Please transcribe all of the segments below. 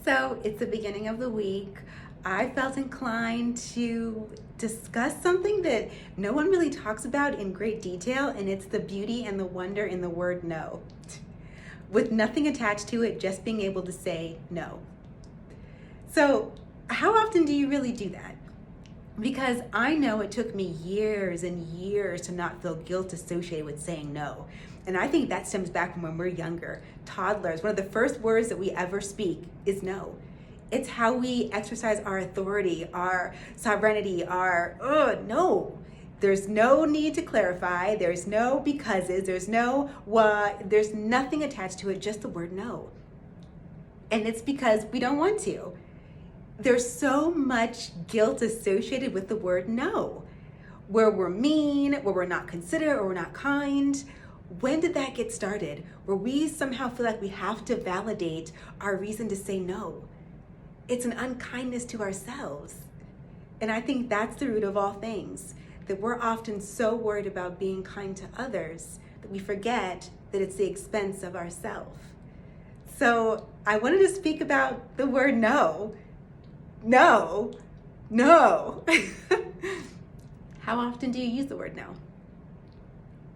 So it's the beginning of the week. I felt inclined to discuss something that no one really talks about in great detail, and it's the beauty and the wonder in the word no. With nothing attached to it, just being able to say no. So, how often do you really do that? Because I know it took me years and years to not feel guilt associated with saying no. And I think that stems back from when we're younger. Toddlers, one of the first words that we ever speak is no. It's how we exercise our authority, our sovereignty, no. There's no need to clarify. There's no becauses. There's no what. There's nothing attached to it, just the word no. And it's because we don't want to. There's so much guilt associated with the word no, where we're mean, where we're not considerate, or we're not kind. When did that get started? Where we somehow feel like we have to validate our reason to say no. It's an unkindness to ourselves. And I think that's the root of all things, that we're often so worried about being kind to others that we forget that it's the expense of ourselves. So I wanted to speak about the word no. No. How often do you use the word no?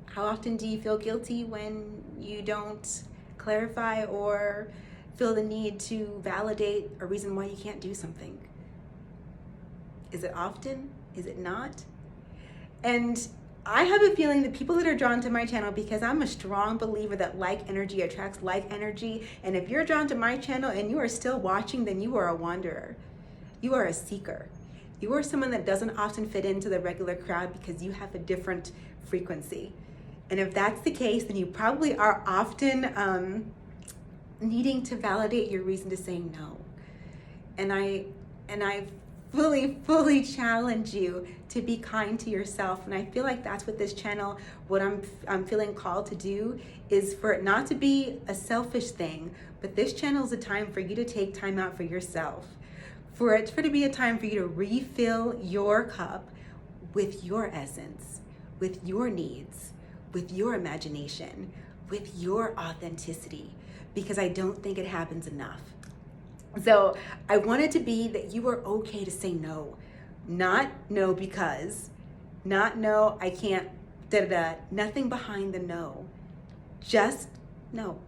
How often do you feel guilty when you don't clarify or feel the need to validate a reason why you can't do something? Is it often? Is it not? And I have a feeling that people that are drawn to my channel, because I'm a strong believer that like energy attracts like energy. And if you're drawn to my channel and you are still watching, then you are a wanderer. You are a seeker. You are someone that doesn't often fit into the regular crowd because you have a different frequency. And if that's the case, then you probably are often needing to validate your reason to say no. And I fully challenge you to be kind to yourself. And I feel like that's what this channel, what I'm feeling called to do, is for it not to be a selfish thing, but this channel is a time for you to take time out for yourself. For it to be a time for you to refill your cup with your essence, with your needs, with your imagination, with your authenticity, because I don't think it happens enough. So I want it to be that you are okay to say no. Not no because, not no, I can't, nothing behind the no. Just no.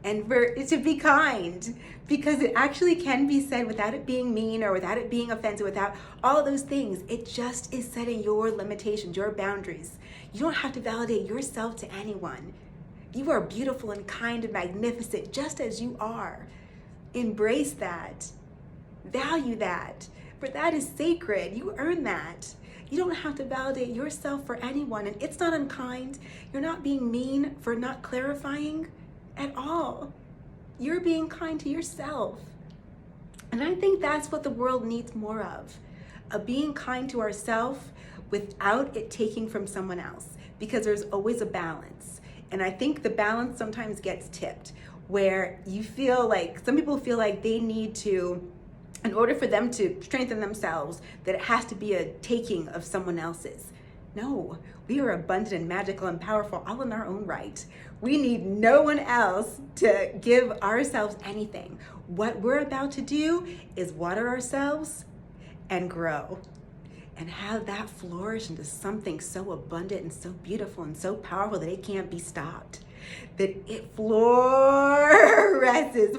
And for it to be kind, because it actually can be said without it being mean or without it being offensive, without all those things. It just is setting your limitations, your boundaries. You don't have to validate yourself to anyone. You are beautiful and kind and magnificent just as you are. Embrace that. Value that. For that is sacred. You earn that. You don't have to validate yourself for anyone. And it's not unkind. You're not being mean for not clarifying at all. You're being kind to yourself. And I think that's what the world needs more of being kind to ourselves without it taking from someone else, because there's always a balance. And I think the balance sometimes gets tipped, where you feel like, some people feel like they need to, in order for them to strengthen themselves, that it has to be a taking of someone else's. No, we are abundant and magical and powerful all in our own right. We need no one else to give ourselves anything. What we're about to do is water ourselves and grow and have that flourish into something so abundant and so beautiful and so powerful that it can't be stopped. That it flourishes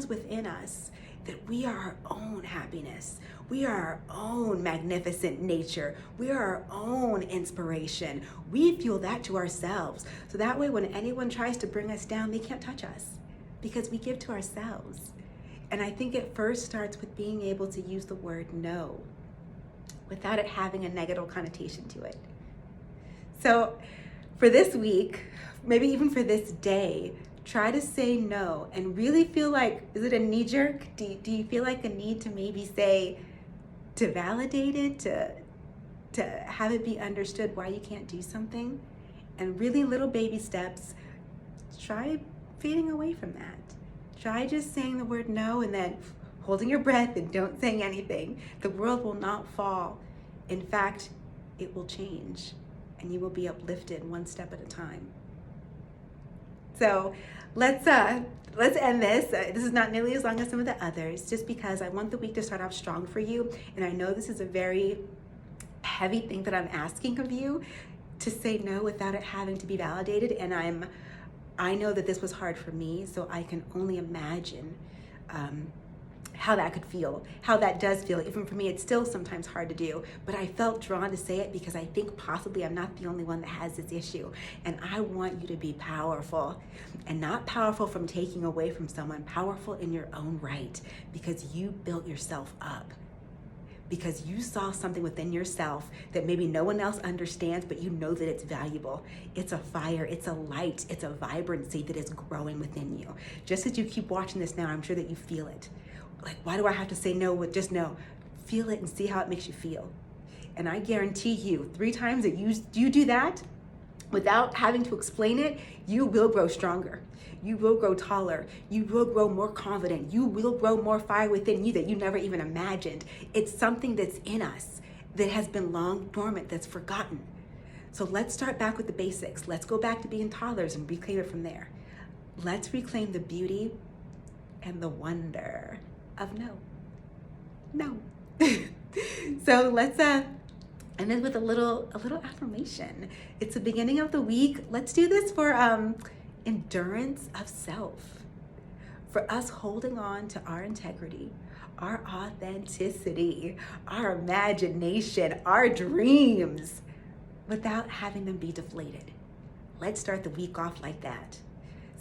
within us. That we are our own happiness. We are our own magnificent nature. We are our own inspiration. We fuel that to ourselves. So that way when anyone tries to bring us down, they can't touch us because we give to ourselves. And I think it first starts with being able to use the word no without it having a negative connotation to it. So for this week, maybe even for this day, try to say no and really feel like, is it a knee jerk? Do you feel like a need to maybe say, to validate it, to have it be understood why you can't do something? And really little baby steps, try fading away from that. Try just saying the word no and then holding your breath and don't say anything. The world will not fall. In fact, it will change and you will be uplifted one step at a time. So let's end this. This is not nearly as long as some of the others, just because I want the week to start off strong for you. And I know this is a very heavy thing that I'm asking of you, to say no without it having to be validated. And I know that this was hard for me, so I can only imagine how that could feel, how that does feel. Even for me, it's still sometimes hard to do, but I felt drawn to say it because I think possibly I'm not the only one that has this issue. And I want you to be powerful, and not powerful from taking away from someone, powerful in your own right, because you built yourself up. Because you saw something within yourself that maybe no one else understands, but you know that it's valuable. It's a fire, it's a light, it's a vibrancy that is growing within you. Just as you keep watching this now, I'm sure that you feel it. Like, why do I have to say no with just no? Feel it and see how it makes you feel. And I guarantee you, 3 times that you do that without having to explain it, you will grow stronger. You will grow taller. You will grow more confident. You will grow more fire within you that you never even imagined. It's something that's in us that has been long dormant, that's forgotten. So let's start back with the basics. Let's go back to being toddlers and reclaim it from there. Let's reclaim the beauty and the wonder of no. No. So let's end this with a little affirmation. It's the beginning of the week. Let's do this for endurance of self, for us holding on to our integrity, our authenticity, our imagination, our dreams, without having them be deflated. Let's start the week off like that.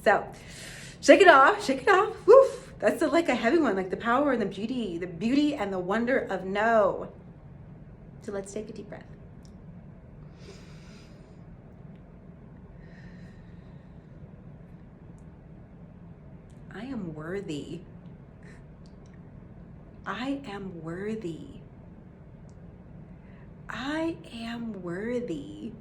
So shake it off. Woof. That's like a heavy one, like the power and the beauty and the wonder of no. So let's take a deep breath. I am worthy. I am worthy. I am worthy.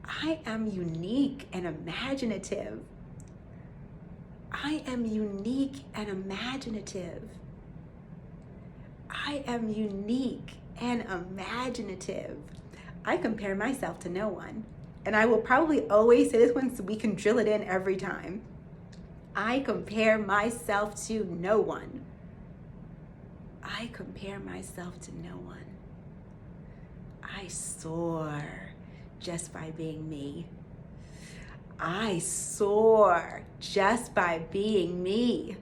I am unique and imaginative. I am unique and imaginative. I am unique and imaginative. I compare myself to no one. And I will probably always say this one so we can drill it in every time. I compare myself to no one. I compare myself to no one. I soar just by being me. I soar just by being me.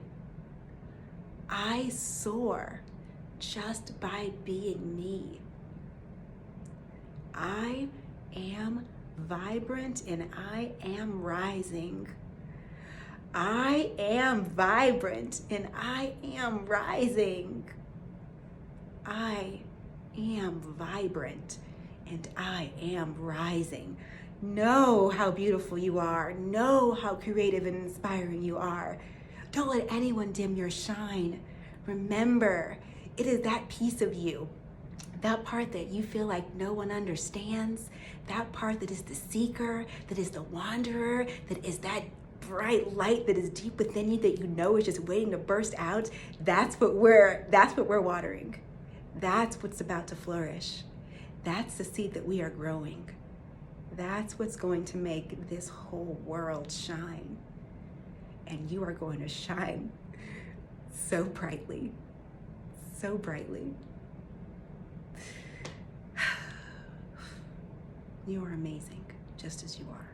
I soar just by being me. I am vibrant and I am rising. I am vibrant and I am rising. I am vibrant and I am rising. Know how beautiful you are. Know how creative and inspiring you are. Don't let anyone dim your shine. Remember, it is that piece of you, that part that you feel like no one understands, that part that is the seeker, that is the wanderer, that is that bright light that is deep within you that you know is just waiting to burst out. That's what we're watering. That's what's about to flourish. That's the seed that we are growing. That's what's going to make this whole world shine. And you are going to shine so brightly, so brightly. You are amazing, just as you are.